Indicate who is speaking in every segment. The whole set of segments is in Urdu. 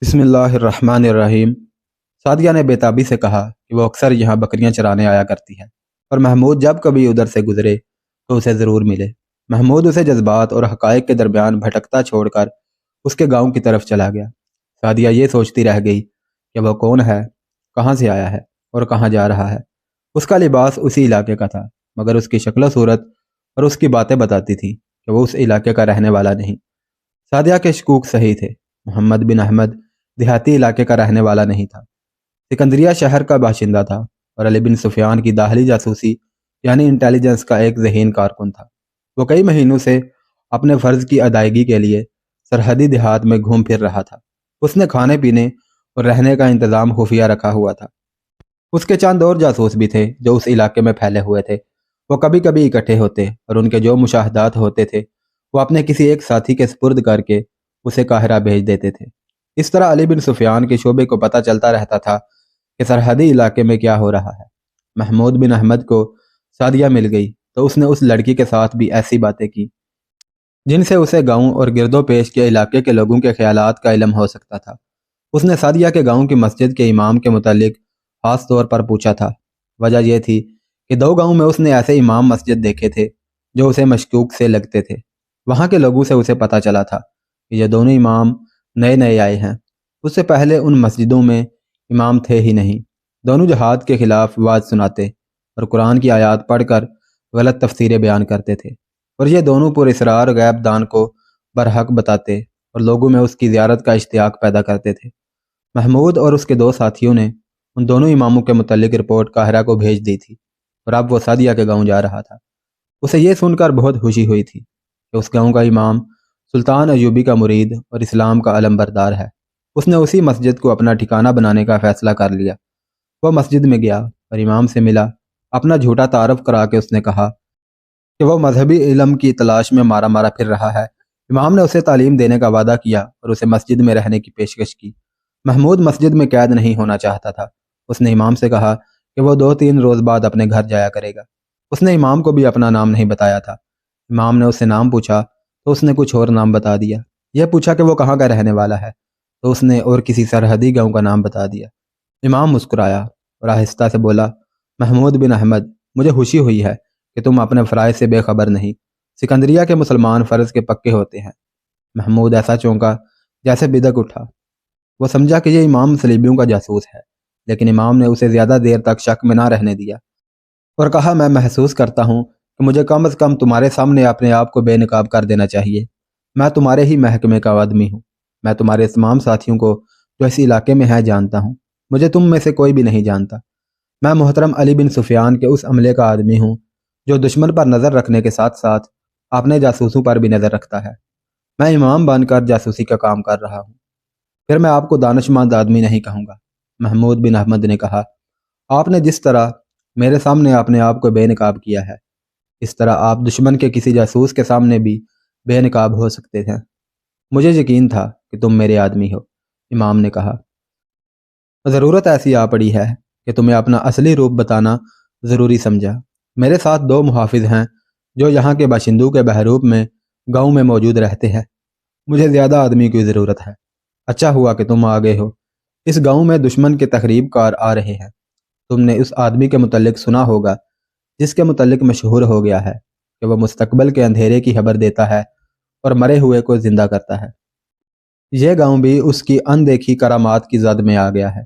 Speaker 1: بسم اللہ الرحمن الرحیم۔ سعدیہ نے بیتابی سے کہا کہ وہ اکثر یہاں بکریاں چرانے آیا کرتی ہے اور محمود جب کبھی ادھر سے گزرے تو اسے ضرور ملے۔ محمود اسے جذبات اور حقائق کے درمیان بھٹکتا چھوڑ کر اس کے گاؤں کی طرف چلا گیا۔ سعدیہ یہ سوچتی رہ گئی کہ وہ کون ہے، کہاں سے آیا ہے اور کہاں جا رہا ہے۔ اس کا لباس اسی علاقے کا تھا، مگر اس کی شکل و صورت اور اس کی باتیں بتاتی تھیں کہ وہ اس علاقے کا رہنے والا نہیں۔ سعدیہ کے شکوک صحیح تھے۔ محمد بن احمد دیہاتی علاقے کا رہنے والا نہیں تھا، سکندریہ شہر کا باشندہ تھا اور علی بن سفیان کی داخلی جاسوسی یعنی انٹیلیجنس کا ایک ذہین کارکن تھا۔ وہ کئی مہینوں سے اپنے فرض کی ادائیگی کے لیے سرحدی دیہات میں گھوم پھر رہا تھا۔ اس نے کھانے پینے اور رہنے کا انتظام خفیہ رکھا ہوا تھا۔ اس کے چند اور جاسوس بھی تھے جو اس علاقے میں پھیلے ہوئے تھے۔ وہ کبھی کبھی اکٹھے ہوتے اور ان کے جو مشاہدات ہوتے تھے وہ اپنے کسی ایک ساتھی کے سپرد کر کے اسے قاہرہ بھیج دیتے تھے۔ اس طرح علی بن سفیان کے شعبے کو پتہ چلتا رہتا تھا کہ سرحدی علاقے میں کیا ہو رہا ہے۔ محمود بن احمد کو سعدیہ مل گئی تو اس نے اس لڑکی کے ساتھ بھی ایسی باتیں کی جن سے اسے گاؤں اور گرد و پیش کے علاقے کے لوگوں کے خیالات کا علم ہو سکتا تھا۔ اس نے سعدیہ کے گاؤں کی مسجد کے امام کے متعلق خاص طور پر پوچھا تھا۔ وجہ یہ تھی کہ 2 گاؤں میں اس نے ایسے امام مسجد دیکھے تھے جو اسے مشکوک سے لگتے تھے۔ وہاں کے لوگوں سے اسے پتہ چلا تھا کہ یہ دونوں امام نئے آئے ہیں۔ اس سے پہلے ان مسجدوں میں امام تھے ہی نہیں۔ دونوں جہاد کے خلاف وعظ سناتے اور قرآن کی آیات پڑھ کر غلط تفسیریں بیان کرتے تھے، اور یہ دونوں پر اسرار غیب دان کو برحق بتاتے اور لوگوں میں اس کی زیارت کا اشتیاق پیدا کرتے تھے۔ محمود اور اس کے 2 ساتھیوں نے ان دونوں اماموں کے متعلق رپورٹ قاہرہ کو بھیج دی تھی اور اب وہ سعدیہ کے گاؤں جا رہا تھا۔ اسے یہ سن کر بہت خوشی ہوئی تھی کہ اس گاؤں کا امام سلطان ایوبی کا مرید اور اسلام کا علم بردار ہے۔ اس نے اسی مسجد کو اپنا ٹھکانہ بنانے کا فیصلہ کر لیا۔ وہ مسجد میں گیا اور امام سے ملا۔ اپنا جھوٹا تعارف کرا کے اس نے کہا کہ وہ مذہبی علم کی تلاش میں مارا مارا پھر رہا ہے۔ امام نے اسے تعلیم دینے کا وعدہ کیا اور اسے مسجد میں رہنے کی پیشکش کی۔ محمود مسجد میں قید نہیں ہونا چاہتا تھا۔ اس نے امام سے کہا کہ وہ 2-3 روز بعد اپنے گھر جایا کرے گا۔ اس نے امام کو بھی اپنا نام نہیں بتایا تھا۔ امام نے اس سے نام پوچھا تو اس نے کچھ اور نام بتا دیا۔ یہ پوچھا کہ وہ کہاں کا رہنے والا ہے تو اس نے اور کسی سرحدی گاؤں کا نام بتا دیا۔ امام مسکرایا اور آہستہ سے بولا، محمود بن احمد، مجھے خوشی ہوئی ہے کہ تم اپنے فرائض سے بے خبر نہیں۔ سکندریہ کے مسلمان فرض کے پکے ہوتے ہیں۔ محمود ایسا چونکا جیسے بدک اٹھا۔ وہ سمجھا کہ یہ امام صلیبیوں کا جاسوس ہے، لیکن امام نے اسے زیادہ دیر تک شک میں نہ رہنے دیا اور کہا، میں محسوس کرتا ہوں کہ مجھے کم از کم تمہارے سامنے اپنے آپ کو بے نقاب کر دینا چاہیے۔ میں تمہارے ہی محکمے کا آدمی ہوں۔ میں تمہارے تمام ساتھیوں کو جو اس علاقے میں ہیں جانتا ہوں۔ مجھے تم میں سے کوئی بھی نہیں جانتا۔ میں محترم علی بن سفیان کے اس عملے کا آدمی ہوں جو دشمن پر نظر رکھنے کے ساتھ ساتھ اپنے جاسوسوں پر بھی نظر رکھتا ہے۔ میں امام بن کر جاسوسی کا کام کر رہا ہوں۔ پھر میں آپ کو دانشمند آدمی نہیں کہوں گا۔ محمود بن احمد نے کہا، آپ نے جس طرح میرے سامنے اپنے آپ کو بے نقاب کیا ہے، اس طرح آپ دشمن کے کسی جاسوس کے سامنے بھی بے نقاب ہو سکتے ہیں۔ مجھے یقین تھا کہ تم میرے آدمی ہو۔ امام نے کہا، ضرورت ایسی آ پڑی ہے کہ تمہیں اپنا اصلی روپ بتانا ضروری سمجھا۔ میرے ساتھ 2 محافظ ہیں جو یہاں کے باشندوں کے بحروپ میں گاؤں میں موجود رہتے ہیں۔ مجھے زیادہ آدمی کی ضرورت ہے۔ اچھا ہوا کہ تم آ گئے ہو۔ اس گاؤں میں دشمن کے تخریب کار آ رہے ہیں۔ تم نے اس آدمی کے متعلق سنا ہوگا جس کے متعلق مشہور ہو گیا ہے کہ وہ مستقبل کے اندھیرے کی خبر دیتا ہے اور مرے ہوئے کو زندہ کرتا ہے۔ یہ گاؤں بھی اس کی اندیکھی کرامات کی زد میں آ گیا ہے۔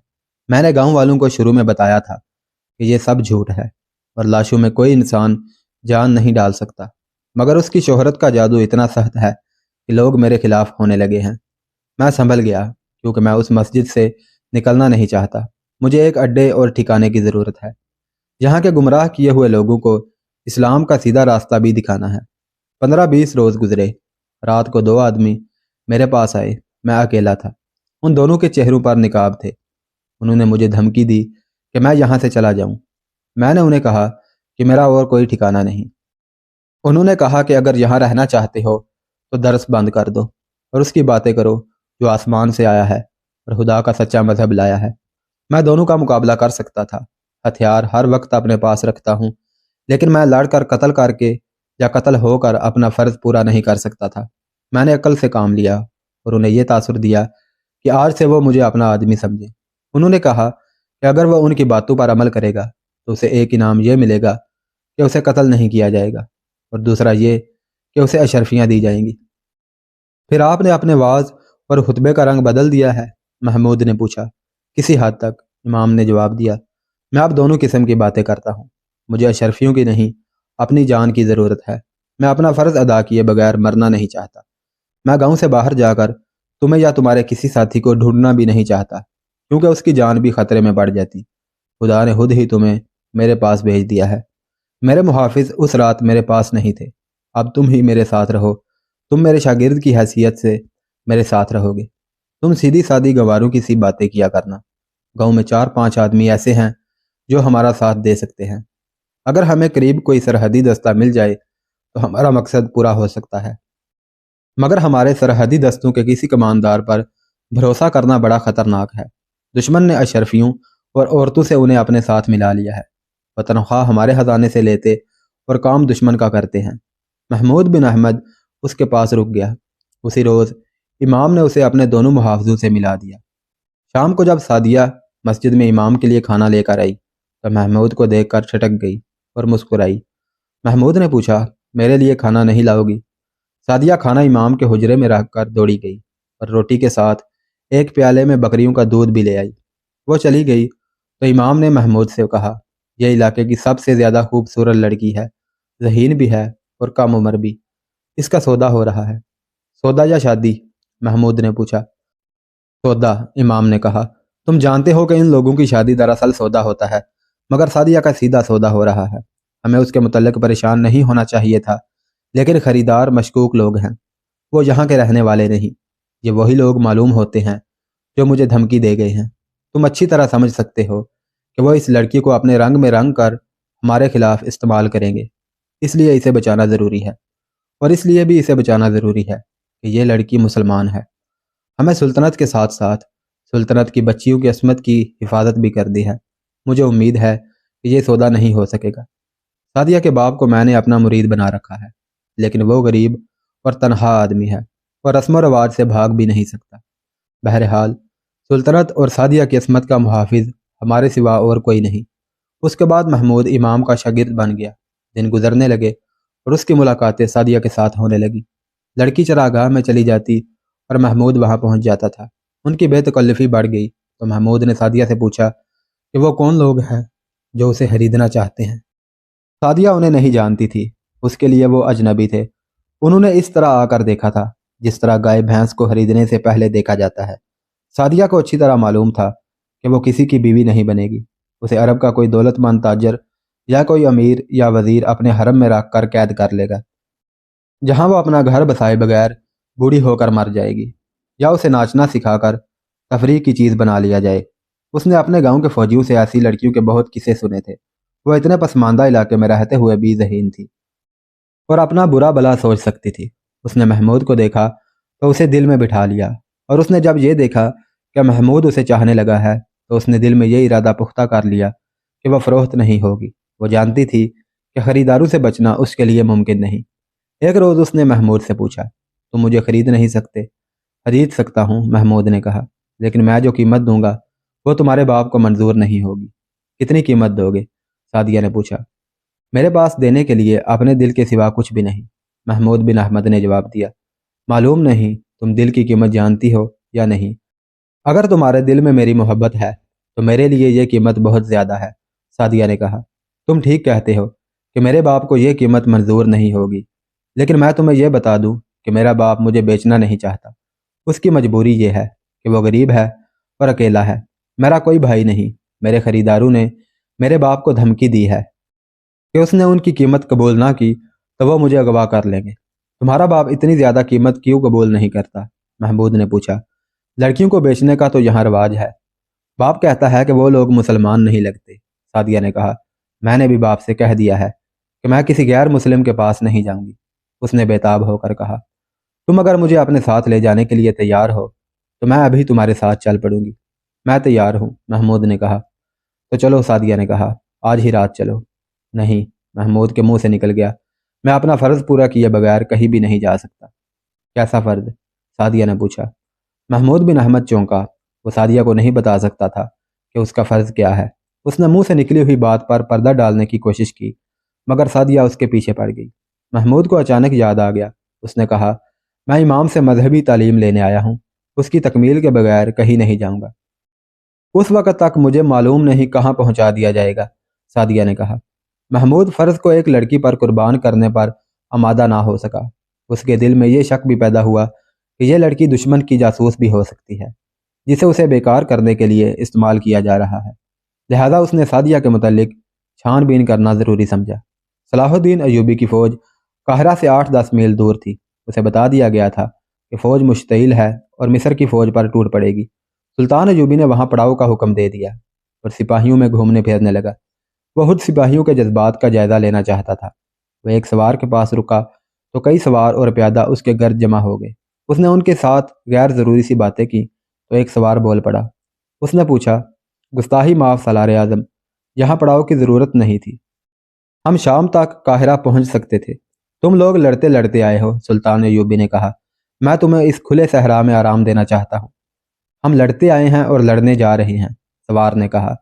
Speaker 1: میں نے گاؤں والوں کو شروع میں بتایا تھا کہ یہ سب جھوٹ ہے اور لاشوں میں کوئی انسان جان نہیں ڈال سکتا، مگر اس کی شہرت کا جادو اتنا سخت ہے کہ لوگ میرے خلاف ہونے لگے ہیں۔ میں سنبھل گیا کیونکہ میں اس مسجد سے نکلنا نہیں چاہتا۔ مجھے ایک اڈے اور ٹھکانے کی ضرورت ہے۔ یہاں کے گمراہ کیے ہوئے لوگوں کو اسلام کا سیدھا راستہ بھی دکھانا ہے۔ 15-20 روز گزرے۔ رات کو 2 آدمی میرے پاس آئے۔ میں اکیلا تھا۔ ان دونوں کے چہروں پر نقاب تھے۔ انہوں نے مجھے دھمکی دی کہ میں یہاں سے چلا جاؤں۔ میں نے انہیں کہا کہ میرا اور کوئی ٹھکانہ نہیں۔ انہوں نے کہا کہ اگر یہاں رہنا چاہتے ہو تو درس بند کر دو اور اس کی باتیں کرو جو آسمان سے آیا ہے اور خدا کا سچا مذہب لایا ہے۔ میں دونوں کا مقابلہ کر سکتا تھا۔ ہتھیار ہر وقت اپنے پاس رکھتا ہوں، لیکن میں لڑ کر قتل کے یا قتل ہو کر اپنا فرض پورا نہیں کر سکتا تھا۔ میں نے عقل سے کام لیا اور انہیں یہ تاثر دیا کہ آج سے وہ مجھے اپنا آدمی سمجھے۔ انہوں نے کہا کہ اگر وہ ان کی باتوں پر عمل کرے گا تو اسے ایک انعام یہ ملے گا کہ اسے قتل نہیں کیا جائے گا، اور دوسرا یہ کہ اسے اشرفیاں دی جائیں گی۔ پھر آپ نے اپنے وعظ اور خطبے کا رنگ بدل دیا ہے؟ محمود نے پوچھا۔ کسی حد تک، امام نے جواب دیا۔ میں اب دونوں قسم کی باتیں کرتا ہوں۔ مجھے اشرفیوں کی نہیں، اپنی جان کی ضرورت ہے۔ میں اپنا فرض ادا کیے بغیر مرنا نہیں چاہتا۔ میں گاؤں سے باہر جا کر تمہیں یا تمہارے کسی ساتھی کو ڈھونڈنا بھی نہیں چاہتا، کیونکہ اس کی جان بھی خطرے میں پڑ جاتی۔ خدا نے خود ہی تمہیں میرے پاس بھیج دیا ہے۔ میرے محافظ اس رات میرے پاس نہیں تھے۔ اب تم ہی میرے ساتھ رہو۔ تم میرے شاگرد کی حیثیت سے میرے ساتھ رہو گے۔ تم سیدھی سادی گواروں کی سی باتیں کیا کرنا۔ گاؤں میں 4-5 آدمی ایسے ہیں جو ہمارا ساتھ دے سکتے ہیں۔ اگر ہمیں قریب کوئی سرحدی دستہ مل جائے تو ہمارا مقصد پورا ہو سکتا ہے، مگر ہمارے سرحدی دستوں کے کسی کماندار پر بھروسہ کرنا بڑا خطرناک ہے۔ دشمن نے اشرفیوں اور عورتوں سے انہیں اپنے ساتھ ملا لیا ہے۔ وہ تنخواہ ہمارے خزانے سے لیتے اور کام دشمن کا کرتے ہیں۔ محمود بن احمد اس کے پاس رک گیا۔ اسی روز امام نے اسے اپنے دونوں محافظوں سے ملا دیا۔ شام کو جب سعدیہ مسجد میں امام کے لیے کھانا لے کر آئی تو محمود کو دیکھ کر چھٹک گئی اور مسکرائی۔ محمود نے پوچھا، میرے لیے کھانا نہیں لاؤ گی؟ سعدیہ کھانا امام کے حجرے میں رکھ کر دوڑی گئی اور روٹی کے ساتھ ایک پیالے میں بکریوں کا دودھ بھی لے آئی۔ وہ چلی گئی تو امام نے محمود سے کہا، یہ علاقے کی سب سے زیادہ خوبصورت لڑکی ہے، ذہین بھی ہے اور کم عمر بھی۔ اس کا سودا ہو رہا ہے۔ سودا یا شادی؟ محمود نے پوچھا۔ سودا، امام نے کہا۔ تم جانتے ہو کہ ان لوگوں کی شادی دراصل سودا ہوتا ہے، مگر سعدیہ کا سیدھا سودا ہو رہا ہے۔ ہمیں اس کے متعلق پریشان نہیں ہونا چاہیے تھا، لیکن خریدار مشکوک لوگ ہیں۔ وہ یہاں کے رہنے والے نہیں۔ یہ وہی لوگ معلوم ہوتے ہیں جو مجھے دھمکی دے گئے ہیں۔ تم اچھی طرح سمجھ سکتے ہو کہ وہ اس لڑکی کو اپنے رنگ میں رنگ کر ہمارے خلاف استعمال کریں گے۔ اس لیے اسے بچانا ضروری ہے، اور اس لیے بھی اسے بچانا ضروری ہے کہ یہ لڑکی مسلمان ہے۔ ہمیں سلطنت کے ساتھ ساتھ سلطنت کی بچیوں کی عصمت کی حفاظت بھی کر دی ہے۔ مجھے امید ہے کہ یہ سودا نہیں ہو سکے گا۔ سعدیہ کے باپ کو میں نے اپنا مرید بنا رکھا ہے، لیکن وہ غریب اور تنہا آدمی ہے، اور رسم و رواج سے بھاگ بھی نہیں سکتا۔ بہرحال سلطنت اور سعدیہ کی عصمت کا محافظ ہمارے سوا اور کوئی نہیں۔ اس کے بعد محمود امام کا شاگرد بن گیا۔ دن گزرنے لگے اور اس کی ملاقاتیں سعدیہ کے ساتھ ہونے لگی۔ لڑکی چراگاہ میں چلی جاتی اور محمود وہاں پہنچ جاتا تھا۔ ان کی بے تکلفی بڑھ گئی تو محمود نے سعدیہ سے پوچھا کہ وہ کون لوگ ہیں جو اسے خریدنا چاہتے ہیں۔ سعدیہ انہیں نہیں جانتی تھی، اس کے لیے وہ اجنبی تھے۔ انہوں نے اس طرح آ کر دیکھا تھا جس طرح گائے بھینس کو خریدنے سے پہلے دیکھا جاتا ہے۔ سعدیہ کو اچھی طرح معلوم تھا کہ وہ کسی کی بیوی نہیں بنے گی۔ اسے عرب کا کوئی دولت مند تاجر یا کوئی امیر یا وزیر اپنے حرم میں رکھ کر قید کر لے گا، جہاں وہ اپنا گھر بسائے بغیر بوڑھی ہو کر مر جائے گی، یا اسے ناچنا سکھا کر تفریح کی چیز بنا لیا جائے۔ اس نے اپنے گاؤں کے فوجیوں سے ایسی لڑکیوں کے بہت قصے سنے تھے۔ وہ اتنے پسماندہ علاقے میں رہتے ہوئے بھی ذہین تھی اور اپنا برا بلا سوچ سکتی تھی۔ اس نے محمود کو دیکھا تو اسے دل میں بٹھا لیا، اور اس نے جب یہ دیکھا کہ محمود اسے چاہنے لگا ہے تو اس نے دل میں یہ ارادہ پختہ کر لیا کہ وہ فروخت نہیں ہوگی۔ وہ جانتی تھی کہ خریداروں سے بچنا اس کے لیے ممکن نہیں۔ ایک روز اس نے محمود سے پوچھا، تم مجھے خرید نہیں سکتے؟ خرید سکتا ہوں، محمود نے کہا، لیکن میں جو قیمت دوں گا وہ تمہارے باپ کو منظور نہیں ہوگی۔ کتنی قیمت دو گے؟ سعدیہ نے پوچھا۔ میرے پاس دینے کے لیے اپنے دل کے سوا کچھ بھی نہیں، محمود بن احمد نے جواب دیا۔ معلوم نہیں تم دل کی قیمت جانتی ہو یا نہیں۔ اگر تمہارے دل میں میری محبت ہے تو میرے لیے یہ قیمت بہت زیادہ ہے، سعدیہ نے کہا۔ تم ٹھیک کہتے ہو کہ میرے باپ کو یہ قیمت منظور نہیں ہوگی، لیکن میں تمہیں یہ بتا دوں کہ میرا باپ مجھے بیچنا نہیں چاہتا۔ اس کی مجبوری یہ ہے کہ وہ غریب ہے اور اکیلا ہے۔ میرا کوئی بھائی نہیں۔ میرے خریداروں نے میرے باپ کو دھمکی دی ہے کہ اس نے ان کی قیمت قبول نہ کی تو وہ مجھے اغوا کر لیں گے۔ تمہارا باپ اتنی زیادہ قیمت کیوں قبول نہیں کرتا؟ محمود نے پوچھا۔ لڑکیوں کو بیچنے کا تو یہاں رواج ہے۔ باپ کہتا ہے کہ وہ لوگ مسلمان نہیں لگتے، سعدیہ نے کہا۔ میں نے بھی باپ سے کہہ دیا ہے کہ میں کسی غیر مسلم کے پاس نہیں جاؤں گی، اس نے بےتاب ہو کر کہا۔ تم اگر مجھے اپنے ساتھ لے جانے کے لیے تیار ہو تو میں ابھی تمہارے ساتھ چل پڑوں گی۔ میں تیار ہوں، محمود نے کہا۔ تو چلو، سعدیہ نے کہا، آج ہی رات چلو۔ نہیں، محمود کے منہ سے نکل گیا، میں اپنا فرض پورا کیے بغیر کہیں بھی نہیں جا سکتا۔ کیسا فرض؟ سعدیہ نے پوچھا۔ محمود بن احمد چونکا۔ وہ سعدیہ کو نہیں بتا سکتا تھا کہ اس کا فرض کیا ہے۔ اس نے منہ سے نکلی ہوئی بات پر پردہ ڈالنے کی کوشش کی، مگر سعدیہ اس کے پیچھے پڑ گئی۔ محمود کو اچانک یاد آ گیا۔ اس نے کہا، میں امام سے مذہبی تعلیم لینے آیا ہوں، اس کی تکمیل کے بغیر کہیں نہیں جاؤں گا۔ اس وقت تک مجھے معلوم نہیں کہاں پہنچا دیا جائے گا، سعدیہ نے کہا۔ محمود فرض کو ایک لڑکی پر قربان کرنے پر آمادہ نہ ہو سکا۔ اس کے دل میں یہ شک بھی پیدا ہوا کہ یہ لڑکی دشمن کی جاسوس بھی ہو سکتی ہے، جسے اسے بیکار کرنے کے لیے استعمال کیا جا رہا ہے۔ لہذا اس نے سعدیہ کے متعلق چھان بین کرنا ضروری سمجھا۔ صلاح الدین ایوبی کی فوج قاہرہ سے 8-10 میل دور تھی۔ اسے بتا دیا گیا تھا کہ فوج مشتعل ہے اور مصر کی فوج پر ٹوٹ پڑے گی۔ سلطان ایوبی نے وہاں پڑاؤ کا حکم دے دیا اور سپاہیوں میں گھومنے پھرنے لگا۔ وہ خود سپاہیوں کے جذبات کا جائزہ لینا چاہتا تھا۔ وہ ایک سوار کے پاس رکا تو کئی سوار اور پیادہ اس کے گرد جمع ہو گئے۔ اس نے ان کے ساتھ غیر ضروری سی باتیں کی تو ایک سوار بول پڑا۔ اس نے پوچھا، گستاخی معاف سالار اعظم، یہاں پڑاؤ کی ضرورت نہیں تھی، ہم شام تک قاہرہ پہنچ سکتے تھے۔ تم لوگ لڑتے لڑتے آئے ہو، سلطان ایوبی نے کہا۔ میں تمہیں اس کھلے صحرا میں آرام دینا چاہتا ہوں۔ ہم لڑتے آئے ہیں اور لڑنے جا رہے ہیں، سوار نے کہا۔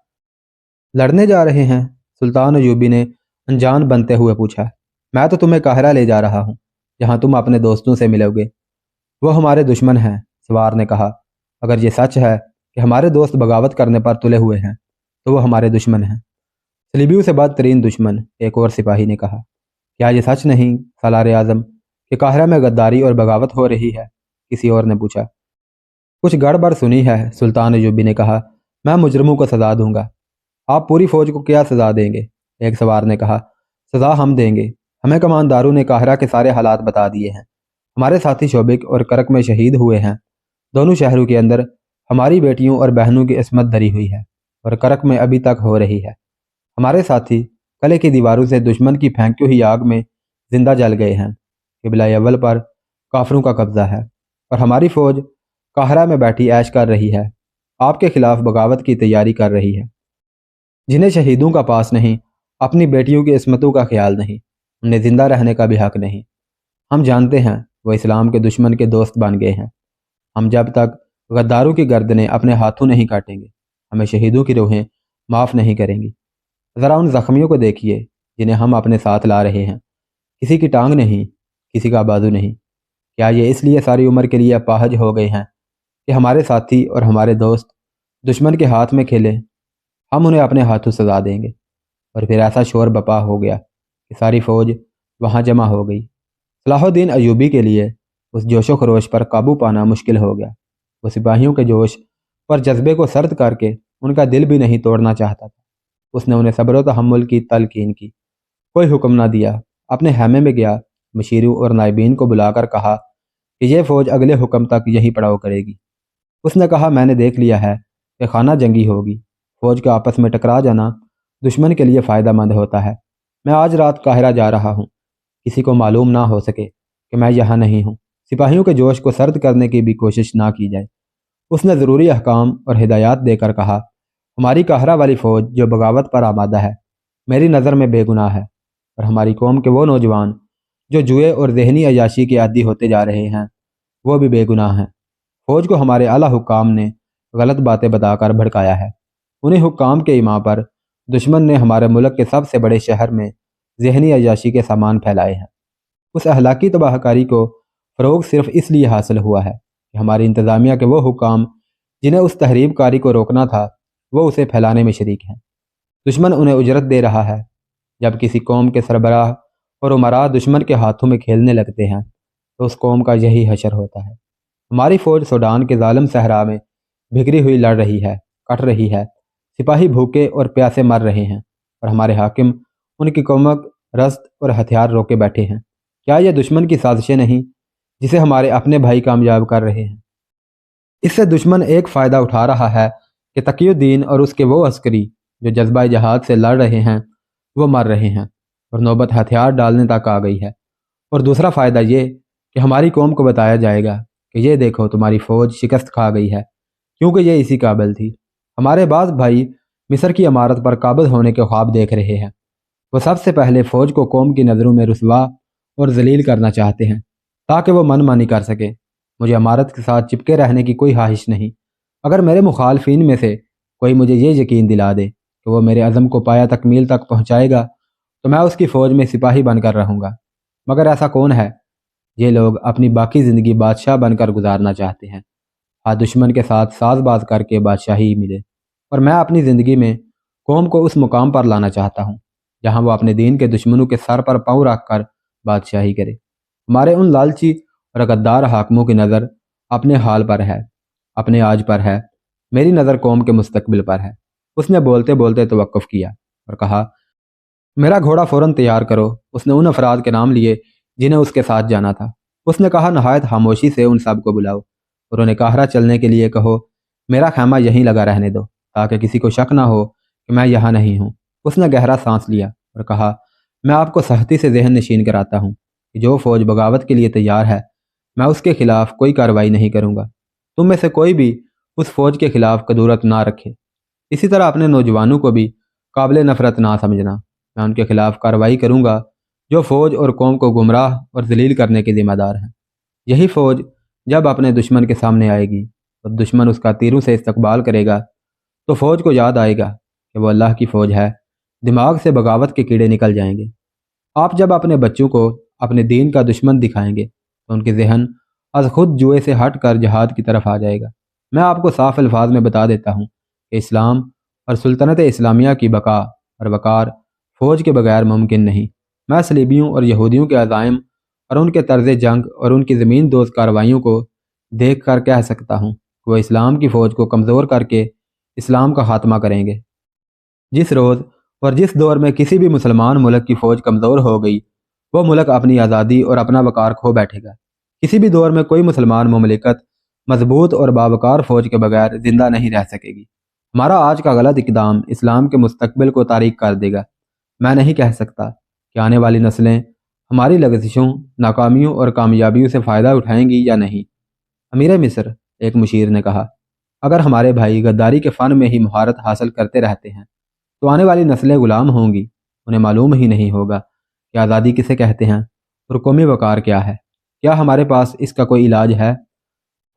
Speaker 1: لڑنے جا رہے ہیں؟ سلطان ایوبی نے انجان بنتے ہوئے پوچھا۔ میں تو تمہیں قاہرہ لے جا رہا ہوں، جہاں تم اپنے دوستوں سے ملو گے۔ وہ ہمارے دشمن ہیں، سوار نے کہا۔ اگر یہ سچ ہے کہ ہمارے دوست بغاوت کرنے پر تلے ہوئے ہیں تو وہ ہمارے دشمن ہیں، صلیبیوں سے بدترین دشمن، ایک اور سپاہی نے کہا۔ کیا یہ سچ نہیں سالار اعظم کہ قاہرہ میں غداری اور بغاوت ہو رہی ہے؟ کسی اور نے پوچھا۔ کچھ گڑبڑ سنی ہے، سلطان ایوبی نے کہا۔ میں مجرموں کو سزا دوں گا۔ آپ پوری فوج کو کیا سزا دیں گے؟ ایک سوار نے کہا۔ سزا ہم دیں گے، ہمیں کمانداروں نے قاہرہ کے سارے حالات بتا دیے ہیں۔ ہمارے ساتھی شوبک اور کرک میں شہید ہوئے ہیں۔ دونوں شہروں کے اندر ہماری بیٹیوں اور بہنوں کی عصمت دری ہوئی ہے اور کرک میں ابھی تک ہو رہی ہے۔ ہمارے ساتھی قلعے کی دیواروں سے دشمن کی پھینکی ہوئی آگ میں زندہ جل گئے ہیں۔ قبلہ اول پر کافروں کا قبضہ ہے اور ہماری فوج قاہرہ میں بیٹھی عیش کر رہی ہے، آپ کے خلاف بغاوت کی تیاری کر رہی ہے۔ جنہیں شہیدوں کا پاس نہیں، اپنی بیٹیوں کی عصمتوں کا خیال نہیں، انہیں زندہ رہنے کا بھی حق نہیں۔ ہم جانتے ہیں وہ اسلام کے دشمن کے دوست بن گئے ہیں۔ ہم جب تک غداروں کی گردنیں اپنے ہاتھوں نہیں کاٹیں گے، ہمیں شہیدوں کی روحیں معاف نہیں کریں گی۔ ذرا ان زخمیوں کو دیکھیے جنہیں ہم اپنے ساتھ لا رہے ہیں، کسی کی ٹانگ نہیں، کسی کا بازو نہیں۔ کیا یہ اس لیے ساری عمر کے لیے اپاہج ہو گئے ہیں کہ ہمارے ساتھی اور ہمارے دوست دشمن کے ہاتھ میں کھیلے؟ ہم انہیں اپنے ہاتھوں سزا دیں گے۔ اور پھر ایسا شور بپا ہو گیا کہ ساری فوج وہاں جمع ہو گئی۔ صلاح الدین ایوبی کے لیے اس جوش و خروش پر قابو پانا مشکل ہو گیا۔ وہ سپاہیوں کے جوش پر جذبے کو سرد کر کے ان کا دل بھی نہیں توڑنا چاہتا تھا۔ اس نے انہیں صبر و تحمل کی تلقین کی، کوئی حکم نہ دیا۔ اپنے خیمے میں گیا، مشیروں اور نائبین کو بلا کر کہا کہ یہ فوج اگلے حکم تک یہی پڑاؤ کرے گی۔ اس نے کہا، میں نے دیکھ لیا ہے کہ خانہ جنگی ہوگی، فوج کا آپس میں ٹکرا جانا دشمن کے لیے فائدہ مند ہوتا ہے۔ میں آج رات قاہرہ جا رہا ہوں، کسی کو معلوم نہ ہو سکے کہ میں یہاں نہیں ہوں۔ سپاہیوں کے جوش کو سرد کرنے کی بھی کوشش نہ کی جائے۔ اس نے ضروری احکام اور ہدایات دے کر کہا، ہماری قاہرہ والی فوج جو بغاوت پر آمادہ ہے میری نظر میں بے گناہ ہے، اور ہماری قوم کے وہ نوجوان جو جوئے اور ذہنی عیاشی کے عادی ہوتے جا رہے ہیں وہ بھی بے گناہ ہیں۔ فوج کو ہمارے اعلیٰ حکام نے غلط باتیں بتا کر بھڑکایا ہے۔ انہیں حکام کے ایما پر دشمن نے ہمارے ملک کے سب سے بڑے شہر میں ذہنی عیاشی کے سامان پھیلائے ہیں۔ اس اخلاقی تباہ کاری کو فروغ صرف اس لیے حاصل ہوا ہے کہ ہماری انتظامیہ کے وہ حکام جنہیں اس تحریب کاری کو روکنا تھا وہ اسے پھیلانے میں شریک ہیں۔ دشمن انہیں اجرت دے رہا ہے۔ جب کسی قوم کے سربراہ اور امراء دشمن کے ہاتھوں میں کھیلنے لگتے ہیں تو اس قوم کا یہی حشر ہوتا ہے۔ ہماری فوج سوڈان کے ظالم صحرا میں بکھری ہوئی لڑ رہی ہے، کٹ رہی ہے، سپاہی بھوکے اور پیاسے مر رہے ہیں اور ہمارے حاکم ان کی کمک رزق اور ہتھیار روکے بیٹھے ہیں۔ کیا یہ دشمن کی سازشیں نہیں جسے ہمارے اپنے بھائی کامیاب کر رہے ہیں؟ اس سے دشمن ایک فائدہ اٹھا رہا ہے کہ تقی الدین اور اس کے وہ عسکری جو جذبہ جہاد سے لڑ رہے ہیں وہ مر رہے ہیں اور نوبت ہتھیار ڈالنے تک آ گئی ہے، اور دوسرا فائدہ یہ کہ ہماری قوم کو بتایا جائے گا کہ یہ دیکھو تمہاری فوج شکست کھا گئی ہے کیونکہ یہ اسی قابل تھی۔ ہمارے بعض بھائی مصر کی عمارت پر قابض ہونے کے خواب دیکھ رہے ہیں۔ وہ سب سے پہلے فوج کو قوم کی نظروں میں رسوا اور ذلیل کرنا چاہتے ہیں تاکہ وہ من مانی کر سکے۔ مجھے امارت کے ساتھ چپکے رہنے کی کوئی خواہش نہیں۔ اگر میرے مخالفین میں سے کوئی مجھے یہ یقین دلا دے کہ وہ میرے عزم کو پایا تکمیل تک پہنچائے گا تو میں اس کی فوج میں سپاہی بن کر رہوں گا، مگر ایسا کون ہے؟ یہ لوگ اپنی باقی زندگی بادشاہ بن کر گزارنا چاہتے ہیں، ہاں دشمن کے ساتھ ساز باز کر کے بادشاہی ملے، اور میں اپنی زندگی میں قوم کو اس مقام پر لانا چاہتا ہوں جہاں وہ اپنے دین کے دشمنوں کے سر پر پاؤں رکھ کر بادشاہی کرے۔ ہمارے ان لالچی اور غدار حاکموں کی نظر اپنے حال پر ہے، اپنے آج پر ہے، میری نظر قوم کے مستقبل پر ہے۔ اس نے بولتے بولتے توقف کیا اور کہا، میرا گھوڑا فوراً تیار کرو۔ اس نے ان افراد کے نام لیے جنہیں اس کے ساتھ جانا تھا۔ اس نے کہا، نہایت خاموشی سے ان سب کو بلاؤ اور انہیں قاہرہ چلنے کے لیے کہو، میرا خیمہ یہیں لگا رہنے دو تاکہ کسی کو شک نہ ہو کہ میں یہاں نہیں ہوں۔ اس نے گہرا سانس لیا اور کہا، میں آپ کو سختی سے ذہن نشین کراتا ہوں کہ جو فوج بغاوت کے لیے تیار ہے میں اس کے خلاف کوئی کارروائی نہیں کروں گا۔ تم میں سے کوئی بھی اس فوج کے خلاف کدورت نہ رکھے۔ اسی طرح اپنے نوجوانوں کو بھی قابل نفرت نہ سمجھنا۔ میں ان کے خلاف کارروائی کروں گا جو فوج اور قوم کو گمراہ اور ذلیل کرنے کے ذمہ دار ہیں۔ یہی فوج جب اپنے دشمن کے سامنے آئے گی اور دشمن اس کا تیروں سے استقبال کرے گا تو فوج کو یاد آئے گا کہ وہ اللہ کی فوج ہے، دماغ سے بغاوت کے کیڑے نکل جائیں گے۔ آپ جب اپنے بچوں کو اپنے دین کا دشمن دکھائیں گے تو ان کے ذہن از خود جوئے سے ہٹ کر جہاد کی طرف آ جائے گا۔ میں آپ کو صاف الفاظ میں بتا دیتا ہوں کہ اسلام اور سلطنت اسلامیہ کی بقا اور وقار فوج کے بغیر ممکن نہیں۔ میں صلیبیوں اور یہودیوں کے عزائم اور ان کے طرز جنگ اور ان کی زمین دوز کارروائیوں کو دیکھ کر کہہ سکتا ہوں کہ وہ اسلام کی فوج کو کمزور کر کے اسلام کا خاتمہ کریں گے۔ جس روز اور جس دور میں کسی بھی مسلمان ملک کی فوج کمزور ہو گئی وہ ملک اپنی آزادی اور اپنا وقار کھو بیٹھے گا۔ کسی بھی دور میں کوئی مسلمان مملکت مضبوط اور باوقار فوج کے بغیر زندہ نہیں رہ سکے گی۔ ہمارا آج کا غلط اقدام اسلام کے مستقبل کو تاریک کر دے گا۔ میں نہیں کہہ سکتا کہ آنے والی نسلیں ہماری لغزشوں، ناکامیوں اور کامیابیوں سے فائدہ اٹھائیں گی یا نہیں۔ امیر مصر، ایک مشیر نے کہا، اگر ہمارے بھائی غداری کے فن میں ہی مہارت حاصل کرتے رہتے ہیں تو آنے والی نسلیں غلام ہوں گی۔ انہیں معلوم ہی نہیں ہوگا کہ آزادی کسے کہتے ہیں اور قومی وقار کیا ہے۔ کیا ہمارے پاس اس کا کوئی علاج ہے؟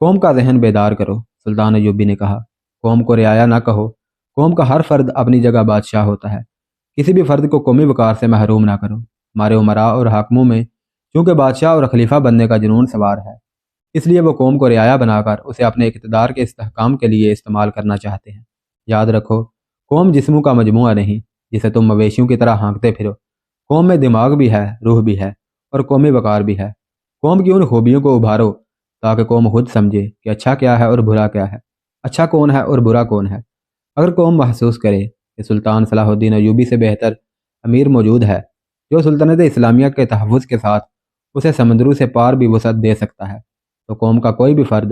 Speaker 1: قوم کا ذہن بیدار کرو، سلطان ایوبی نے کہا۔ قوم کو رعایا نہ کہو۔ قوم کا ہر فرد اپنی جگہ بادشاہ ہوتا ہے۔ کسی بھی فرد کو قومی وقار سے محروم نہ کرو۔ ہمارے امراء اور حاکموں میں چونکہ بادشاہ اور خلیفہ بننے کا جنون سوار ہے، اس لیے وہ قوم کو رعایا بنا کر اسے اپنے اقتدار کے استحکام کے لیے استعمال کرنا چاہتے ہیں۔ یاد رکھو، قوم جسموں کا مجموعہ نہیں جسے تم مویشیوں کی طرح ہانکتے پھرو۔ قوم میں دماغ بھی ہے، روح بھی ہے اور قومی وقار بھی ہے۔ قوم کی ان خوبیوں کو ابھارو تاکہ قوم خود سمجھے کہ اچھا کیا ہے اور برا کیا ہے، اچھا کون ہے اور برا کون ہے۔ اگر قوم محسوس کرے کہ سلطان صلاح الدین ایوبی سے بہتر امیر موجود ہے جو سلطنت اسلامیہ کے تحفظ کے ساتھ اسے سمندروں سے پار بھی وسعت دے سکتا ہے، تو قوم کا کوئی بھی فرد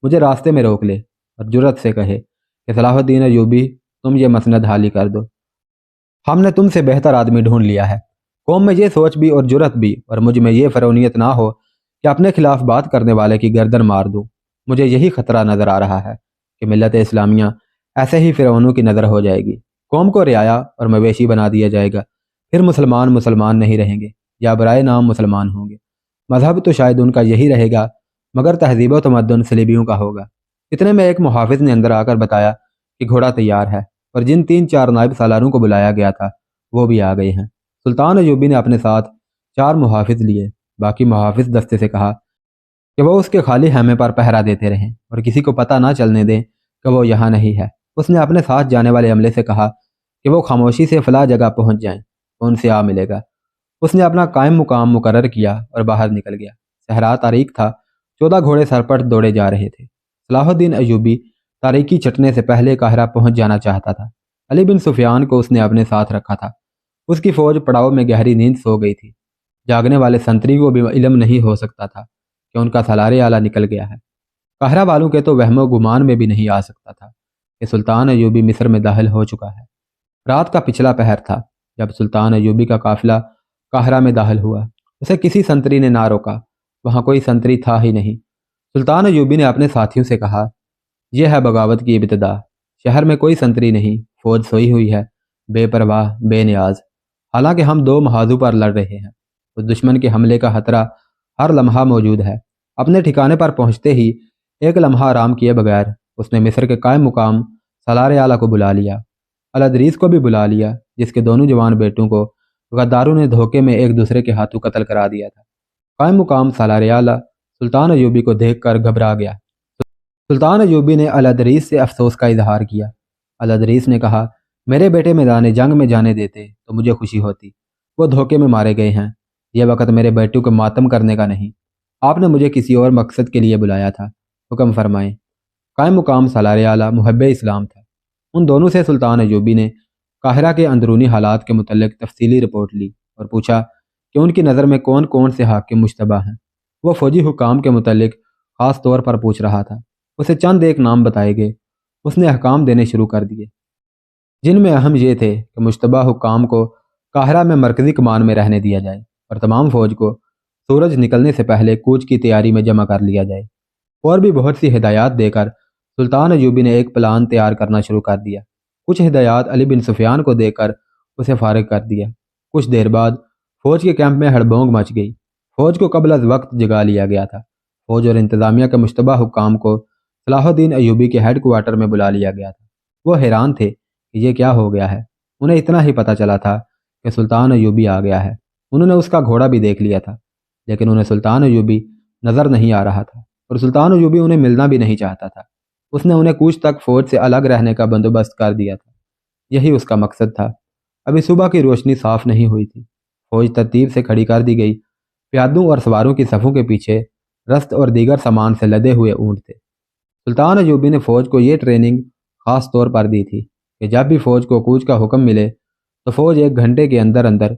Speaker 1: مجھے راستے میں روک لے اور جرت سے کہے کہ صلاح الدین ایوبی تم یہ مسند حالی کر دو، ہم نے تم سے بہتر آدمی ڈھونڈ لیا ہے۔ قوم میں یہ سوچ بھی اور جرت بھی اور مجھ میں یہ فرونیت نہ ہو کہ اپنے خلاف بات کرنے والے کی گردن مار دوں۔ مجھے یہی خطرہ نظر آ رہا ہے کہ ملت اسلامیہ ایسے ہی فرعونوں کی نظر ہو جائے گی۔ قوم کو رعایا اور مویشی بنا دیا جائے گا، پھر مسلمان نہیں رہیں گے یا برائے نام مسلمان ہوں گے۔ مذہب تو شاید ان کا یہی رہے گا مگر تہذیب و تمدن صلیبیوں کا ہوگا۔ اتنے میں ایک محافظ نے اندر آ کر بتایا کہ گھوڑا تیار ہے اور جن 3-4 نائب سالاروں کو بلایا گیا تھا وہ بھی آ گئے ہیں۔ سلطان ایوبی نے اپنے ساتھ 4 محافظ لیے۔ باقی محافظ دستے سے کہا کہ وہ اس کے خالی خیمے پر پہرا دیتے رہیں اور کسی کو پتہ نہ چلنے دیں کہ وہ یہاں نہیں ہے۔ اس نے اپنے ساتھ جانے والے عملے سے کہا کہ وہ خاموشی سے فلاں جگہ پہنچ جائیں، تو ان سے آ ملے گا۔ اس نے اپنا قائم مقام مقرر کیا اور باہر نکل گیا۔ صحرا تاریک تھا، 14 گھوڑے سرپٹ دوڑے جا رہے تھے۔ صلاح الدین ایوبی تاریکی چٹنے سے پہلے قاہرہ پہنچ جانا چاہتا تھا۔ علی بن سفیان کو اس نے اپنے ساتھ رکھا تھا۔ اس کی فوج پڑاؤ میں گہری نیند سو گئی تھی۔ جاگنے والے سنتری کو بھی علم نہیں ہو سکتا تھا کہ ان کا سالار اعلیٰ نکل گیا ہے۔ قاہرہ والوں کے تو وہم و گمان میں بھی نہیں آ سکتا تھا کہ سلطان ایوبی مصر میں داخل ہو چکا ہے۔ رات کا پچھلا پہر تھا جب سلطان ایوبی کا قافلہ قاہرہ میں داخل ہوا۔ اسے کسی سنتری نے نہ روکا، وہاں کوئی سنتری تھا ہی نہیں۔ سلطان ایوبی نے اپنے ساتھیوں سے کہا، یہ ہے بغاوت کی ابتدا۔ شہر میں کوئی سنتری نہیں، فوج سوئی ہوئی ہے، بے پرواہ، بے نیاز۔ حالانکہ ہم 2 محاذوں پر لڑ رہے ہیں، اس دشمن کے حملے کا خطرہ ہر لمحہ موجود ہے۔ اپنے ٹھکانے پر پہنچتے ہی ایک لمحہ آرام کیے بغیر اس نے مصر کے قائم مقام سالار اعلیٰ کو بلا لیا، الادریس کو بھی بلا لیا، جس کے دونوں جوان بیٹوں کو غداروں نے دھوکے میں ایک دوسرے کے ہاتھوں قتل کرا دیا تھا۔ قائم مقام سالار اعلیٰ سلطان ایوبی کو دیکھ کر گھبرا گیا۔ سلطان ایوبی نے الادریس سے افسوس کا اظہار کیا۔ الادریس نے کہا، میرے بیٹے میدان جنگ میں جانے دیتے تو مجھے خوشی ہوتی، وہ دھوکے میں مارے گئے ہیں، یہ وقت میرے بیٹوں کو ماتم کرنے کا نہیں، آپ نے مجھے کسی اور مقصد کے لیے بلایا تھا، حکم فرمائیں۔ قائم مقام سالار اعلیٰ محب اسلام تھا۔ ان دونوں سے سلطان ایوبی نے قاہرہ کے اندرونی حالات کے متعلق تفصیلی رپورٹ لی اور پوچھا کہ ان کی نظر میں کون کون سے حاکم مشتبہ ہیں۔ وہ فوجی حکام کے متعلق خاص طور پر پوچھ رہا تھا۔ اسے چند ایک نام بتائے گئے۔ اس نے احکام دینے شروع کر دیے، جن میں اہم یہ تھے کہ مشتبہ حکام کو قاہرہ میں مرکزی کمان میں رہنے دیا جائے اور تمام فوج کو سورج نکلنے سے پہلے کوچ کی تیاری میں جمع کر لیا جائے۔ اور بھی بہت سی ہدایات دے کر سلطان ایوبی نے ایک پلان تیار کرنا شروع کر دیا۔ کچھ ہدایات علی بن سفیان کو دے کر اسے فارغ کر دیا۔ کچھ دیر بعد فوج کے کیمپ میں ہڑبونگ مچ گئی۔ فوج کو قبل از وقت جگا لیا گیا تھا۔ فوج اور انتظامیہ کے مشتبہ حکام کو صلاح الدین ایوبی کے ہیڈ کوارٹر میں بلا لیا گیا تھا۔ وہ حیران تھے کہ یہ کیا ہو گیا ہے۔ انہیں اتنا ہی پتہ چلا تھا کہ سلطان ایوبی آ گیا ہے۔ انہوں نے اس کا گھوڑا بھی دیکھ لیا تھا، لیکن انہیں سلطان ایوبی نظر نہیں آ رہا تھا اور سلطان ایوبی انہیں ملنا بھی نہیں چاہتا تھا۔ اس نے انہیں کوچ تک فوج سے الگ رہنے کا بندوبست کر دیا تھا۔ یہی اس کا مقصد تھا۔ ابھی صبح کی روشنی صاف نہیں ہوئی تھی۔ فوج ترتیب سے کھڑی کر دی گئی۔ پیادوں اور سواروں کی صفوں کے پیچھے رست اور دیگر سامان سے لدے ہوئے اونٹ تھے۔ سلطان ایوبی نے فوج کو یہ ٹریننگ خاص طور پر دی تھی کہ جب بھی فوج کو کوچ کا حکم ملے تو فوج 1 گھنٹے کے اندر اندر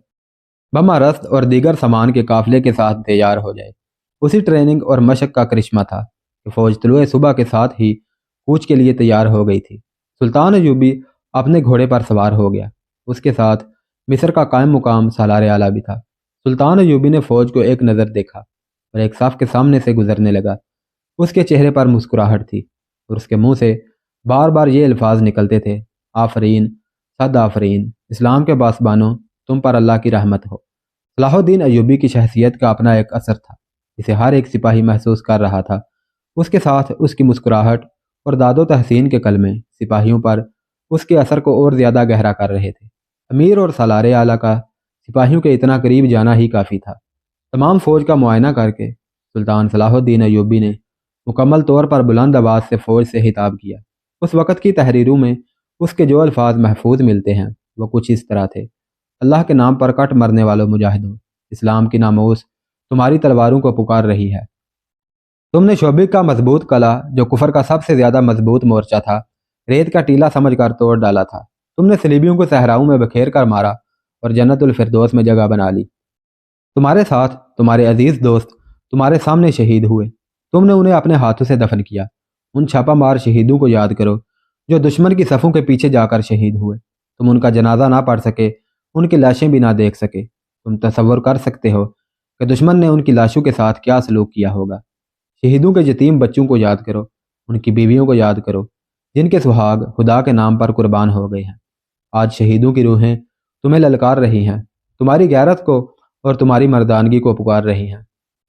Speaker 1: بما رست اور دیگر سامان کے قافلے کے ساتھ تیار ہو جائے۔ اسی ٹریننگ اور مشق کا کرشمہ تھا کہ فوج طلوع صبح کے ساتھ ہی کوچ کے لیے تیار ہو گئی تھی۔ سلطان ایوبی اپنے گھوڑے پر سوار ہو گیا۔ اس کے ساتھ مصر کا قائم مقام سالار اعلیٰ بھی تھا۔ سلطان ایوبی نے فوج کو ایک نظر دیکھا اور ایک صف کے سامنے سے گزرنے لگا۔ اس کے چہرے پر مسکراہٹ تھی اور اس کے منہ سے بار بار یہ الفاظ نکلتے تھے، آفرین، صد آفرین، اسلام کے پاسبانوں، تم پر اللہ کی رحمت ہو۔ صلاح الدین ایوبی کی شخصیت کا اپنا ایک اثر تھا جسے ہر ایک سپاہی محسوس کر رہا تھا۔ اس کے ساتھ اس کی مسکراہٹ اور داد و تحسین کے کلمے سپاہیوں پر اس کے اثر کو اور زیادہ گہرا کر رہے تھے۔ امیر اور سالار اعلیٰ کا سپاہیوں کے اتنا قریب جانا ہی کافی تھا۔ تمام فوج کا معائنہ کر کے سلطان صلاح الدین ایوبی نے مکمل طور پر بلند آواز سے فوج سے خطاب کیا۔ اس وقت کی تحریروں میں اس کے جو الفاظ محفوظ ملتے ہیں وہ کچھ اس طرح تھے: اللہ کے نام پر کٹ مرنے والوں مجاہدوں، اسلام کی ناموس تمہاری تلواروں کو پکار رہی ہے۔ تم نے شعبے کا مضبوط قلعہ، جو کفر کا سب سے زیادہ مضبوط مورچہ تھا، ریت کا ٹیلا سمجھ کر توڑ ڈالا تھا۔ تم نے صلیبیوں کو صحراؤں میں بکھیر کر مارا اور جنت الفردوس میں جگہ بنا لی۔ تمہارے ساتھ تمہارے عزیز دوست تمہارے سامنے شہید ہوئے، تم نے انہیں اپنے ہاتھوں سے دفن کیا۔ ان چھاپا مار شہیدوں کو یاد کرو جو دشمن کی صفوں کے پیچھے جا کر شہید ہوئے۔ تم ان کا جنازہ نہ پڑھ سکے، ان کی لاشیں بھی نہ دیکھ سکے۔ تم تصور کر سکتے ہو کہ دشمن نے ان کی لاشوں کے ساتھ کیا سلوک کیا ہوگا۔ شہیدوں کے یتیم بچوں کو یاد کرو، ان کی بیویوں کو یاد کرو جن کے سہاگ خدا کے نام پر قربان ہو گئے ہیں۔ آج شہیدوں کی روحیں تمہیں للکار رہی ہیں، تمہاری غیرت کو اور تمہاری مردانگی کو پکار رہی ہیں۔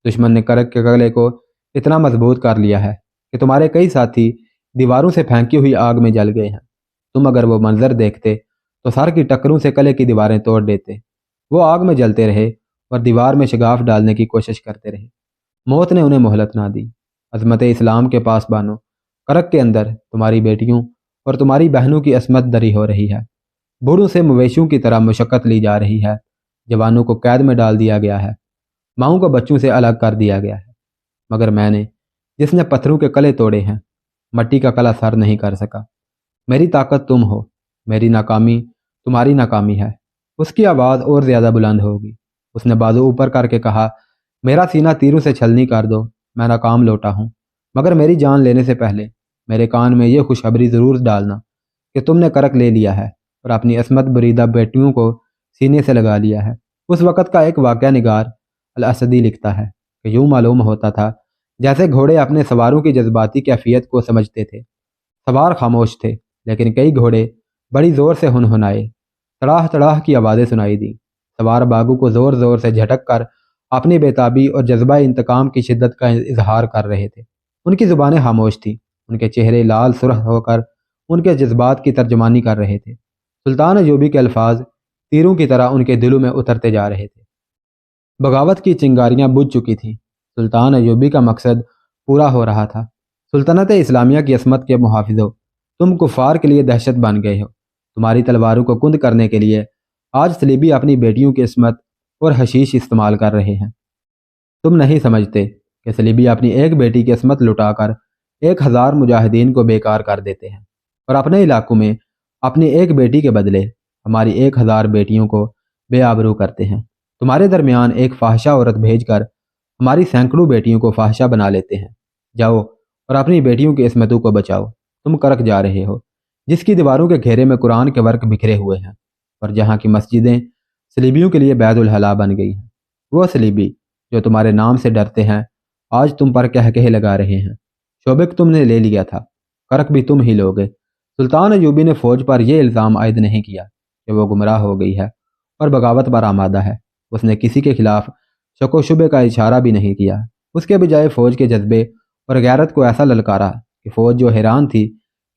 Speaker 1: دشمن نے کرک کے قلعے کو اتنا مضبوط کر لیا ہے کہ تمہارے کئی ساتھی دیواروں سے پھینکی ہوئی آگ میں جل گئے ہیں۔ تم اگر وہ منظر دیکھتے تو سر کی ٹکروں سے قلعے کی دیواریں توڑ دیتے۔ وہ آگ میں جلتے رہے اور دیوار میں شگاف ڈالنے کی کوشش کرتے رہے۔ موت نے انہیں مہلت نہ دی۔ عظمت اسلام کے پاس بانو، کرک کے اندر تمہاری بیٹیوں اور تمہاری بہنوں کی عصمت دری ہو رہی ہے۔ بوڑھوں سے مویشیوں کی طرح مشقت لی جا رہی ہے۔ جوانوں کو قید میں ڈال دیا گیا ہے، ماؤں کو بچوں سے الگ کر دیا گیا ہے۔ مگر میں نے، جس نے پتھروں کے قلعے توڑے ہیں، مٹی کا قلعہ سر نہیں کر سکا۔ میری طاقت تم ہو، میری ناکامی تمہاری ناکامی ہے۔ اس کی آواز اور زیادہ بلند ہوگی۔ اس نے بازو اوپر کر کے کہا، میرا سینہ تیروں سے چھلنی کر دو، میں ناکام لوٹا ہوں، مگر میری جان لینے سے پہلے میرے کان میں یہ خوشخبری ضرور ڈالنا کہ تم نے کرک لے لیا ہے اور اپنی عصمت بریدہ بیٹیوں کو سینے سے لگا لیا ہے۔ اس وقت کا ایک واقعہ نگار الاسدی لکھتا ہے کہ یوں معلوم ہوتا تھا جیسے گھوڑے اپنے سواروں کی جذباتی کیفیت کو سمجھتے تھے۔ سوار خاموش تھے، لیکن کئی گھوڑے بڑی زور سے ہنہنائے۔ تڑاہ تڑاہ کی آوازیں سنائی دیں۔ سوار باغوں کو زور زور سے جھٹک کر اپنی بےتابی اور جذبہ انتقام کی شدت کا اظہار کر رہے تھے۔ ان کی زبانیں خاموش تھیں، ان کے چہرے لال سرخ ہو کر ان کے جذبات کی ترجمانی کر رہے تھے۔ سلطان ایوبی کے الفاظ تیروں کی طرح ان کے دلوں میں اترتے جا رہے تھے۔ بغاوت کی چنگاریاں بجھ چکی تھیں، سلطان ایوبی کا مقصد پورا ہو رہا تھا۔ سلطنت اسلامیہ کی عصمت کے محافظوں، تم کفار کے لیے دہشت بن گئے ہو۔ تمہاری تلواروں کو کند کرنے کے لیے آج صلیبی اپنی بیٹیوں کی عصمت اور حشیش استعمال کر رہے ہیں۔ تم نہیں سمجھتے کہ صلیبی اپنی ایک بیٹی کی عصمت لٹا کر 1000 مجاہدین کو بیکار کر دیتے ہیں، اور اپنے علاقوں میں اپنی ایک بیٹی کے بدلے ہماری 1000 بیٹیوں کو بے آبرو کرتے ہیں۔ تمہارے درمیان ایک فاحشہ عورت بھیج کر ہماری سینکڑوں بیٹیوں کو فاحشہ بنا لیتے ہیں۔ جاؤ اور اپنی بیٹیوں کی عصمتوں کو بچاؤ۔ تم کرک جا رہے ہو، جس کی دیواروں کے گھیرے میں قرآن کے ورق بکھرے ہوئے ہیں، اور جہاں کی مسجدیں صلیبیوں کے لیے بیت الخلا بن گئی ہیں۔ وہ صلیبی جو تمہارے نام سے ڈرتے ہیں آج تم پر کہے لگا رہے ہیں۔ شوبک تم نے لے لیا تھا، کرک بھی تم ہی لوگے۔ سلطان ایوبی نے فوج پر یہ الزام عائد نہیں کیا کہ وہ گمراہ ہو گئی ہے اور بغاوت پر آمادہ ہے۔ اس نے کسی کے خلاف شک و شبے کا اشارہ بھی نہیں کیا۔ اس کے بجائے فوج کے جذبے اور غیرت کو ایسا للکارا کہ فوج جو حیران تھی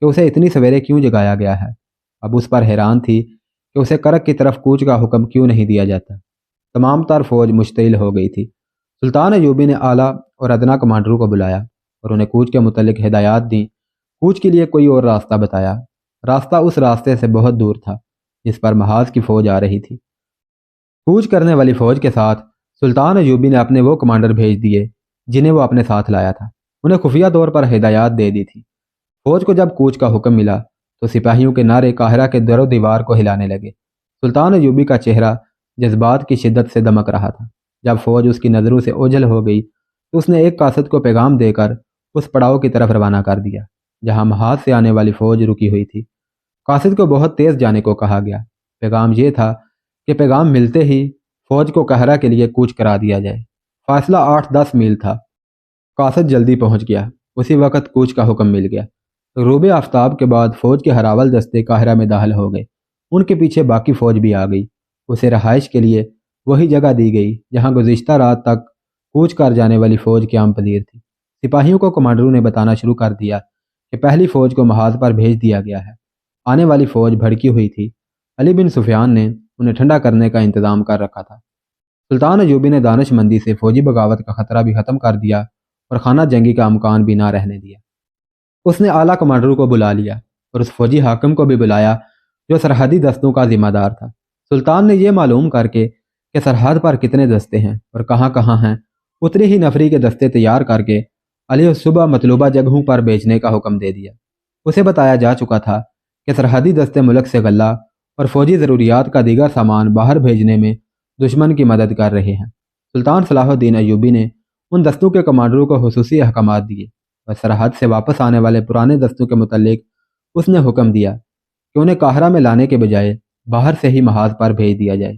Speaker 1: کہ اسے اتنی سویرے کیوں جگایا گیا ہے، اب اس پر حیران تھی کہ اسے کرک کی طرف کوچ کا حکم کیوں نہیں دیا جاتا۔ تمام تر فوج مشتعل ہو گئی تھی۔ سلطان ایوبی نے اعلیٰ اور ادنا کمانڈروں کو بلایا اور انہیں کوچ کے متعلق ہدایات دیں۔ کوچ کے لیے کوئی اور راستہ بتایا۔ راستہ اس راستے سے بہت دور تھا جس پر محاذ کی فوج آ رہی تھی۔ کوچ کرنے والی فوج کے ساتھ سلطان ایوبی نے اپنے وہ کمانڈر بھیج دیے جنہیں وہ اپنے ساتھ لایا تھا۔ انہیں خفیہ طور پر ہدایات دے دی تھی۔ فوج کو جب کوچ کا حکم ملا تو سپاہیوں کے نعرے قاہرہ کے در و دیوار کو ہلانے لگے۔ سلطان ایوبی کا چہرہ جذبات کی شدت سے دمک رہا تھا۔ جب فوج اس کی نظروں سے اوجھل ہو گئی تو اس نے ایک قاصد کو پیغام دے کر اس پڑاؤ کی طرف روانہ کر دیا جہاں محاذ سے آنے والی فوج رکی ہوئی تھی۔ قاصد کو بہت تیز جانے کو کہا گیا۔ پیغام یہ تھا کہ پیغام ملتے ہی فوج کو قاہرہ کے لیے کوچ کرا دیا جائے۔ فاصلہ 8-10 میل تھا۔ قاصد جلدی پہنچ گیا۔ اسی وقت کوچ کا حکم مل گیا۔ غروب آفتاب کے بعد فوج کے ہراول دستے قاہرہ میں داخل ہو گئے۔ ان کے پیچھے باقی فوج بھی آ گئی۔ اسے رہائش کے لیے وہی جگہ دی گئی جہاں گزشتہ رات تک کوچ کر جانے والی فوج قیام پذیر تھی۔ سپاہیوں کو کمانڈروں نے بتانا شروع کر دیا کہ پہلی فوج کو محاذ پر بھیج دیا گیا ہے۔ آنے والی فوج بھڑکی ہوئی تھی۔ علی بن سفیان نے انہیں ٹھنڈا کرنے کا انتظام کر رکھا تھا۔ سلطان ایوبی نے دانش مندی سے فوجی بغاوت کا خطرہ بھی ختم کر دیا اور خانہ جنگی کا امکان بھی نہ رہنے دیا۔ اس نے اعلیٰ کمانڈروں کو بلا لیا اور اس فوجی حاکم کو بھی بلایا جو سرحدی دستوں کا ذمہ دار تھا۔ سلطان نے یہ معلوم کر کے کہ سرحد پر کتنے دستے ہیں اور کہاں کہاں ہیں، اتنی ہی نفری کے دستے تیار کر کے علیہ صبح مطلوبہ جگہوں پر بھیجنے کا حکم دے دیا۔ اسے بتایا جا چکا تھا کہ سرحدی دستے ملک سے غلہ اور فوجی ضروریات کا دیگر سامان باہر بھیجنے میں دشمن کی مدد کر رہے ہیں۔ سلطان صلاح الدین ایوبی نے ان دستوں کے کمانڈروں کو خصوصی احکامات دیے اور سرحد سے واپس آنے والے پرانے دستوں کے متعلق اس نے حکم دیا کہ انہیں قاہرہ میں لانے کے بجائے باہر سے ہی محاذ پر بھیج دیا جائے۔